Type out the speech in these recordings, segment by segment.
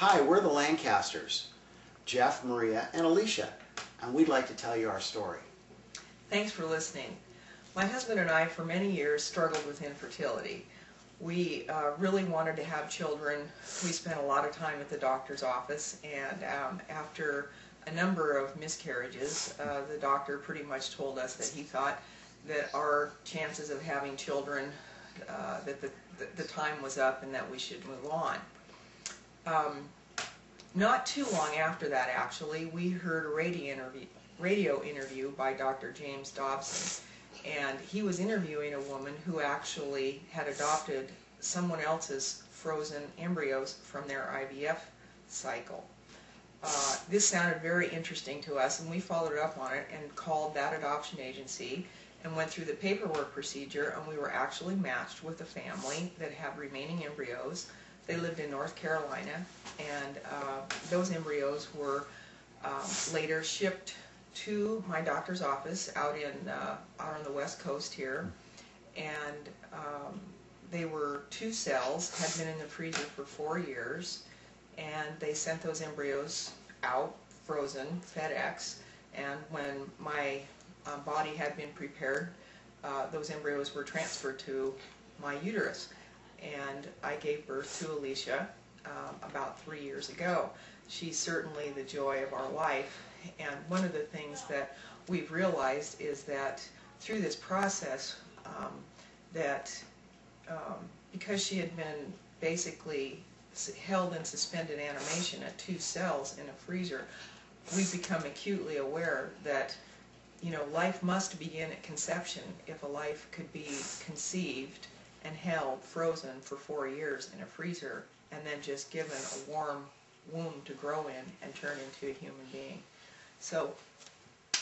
Hi, we're the Lancasters, Jeff, Maria, and Elisha, and we'd like to tell you our story. Thanks for listening. My husband and I for many years struggled with infertility. We really wanted to have children. We spent a lot of time at the doctor's office, and after a number of miscarriages, the doctor pretty much told us that he thought that our chances of having children, that the time was up and that we should move on. Not too long after that, actually, we heard a radio interview by Dr. James Dobson, and he was interviewing a woman who actually had adopted someone else's frozen embryos from their IVF cycle. This sounded very interesting to us, and we followed up on it and called that adoption agency and went through the paperwork procedure, and we were actually matched with a family that had remaining embryos. They lived in North Carolina, and those embryos were later shipped to my doctor's office out on the West Coast here, and they were 2 cells, had been in the freezer for 4 years, and they sent those embryos out, frozen, FedEx, and when my body had been prepared, those embryos were transferred to my uterus, and I gave birth to Elisha about 3 years ago. She's certainly the joy of our life, and one of the things that we've realized is that through this process, because she had been basically held in suspended animation at 2 cells in a freezer, we've become acutely aware that life must begin at conception if a life could be conceived and held frozen for 4 years in a freezer and then just given a warm womb to grow in and turn into a human being. So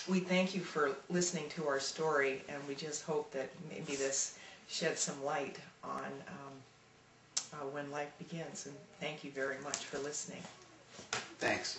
we thank you for listening to our story, and we just hope that maybe this sheds some light on when life begins. And thank you very much for listening. Thanks.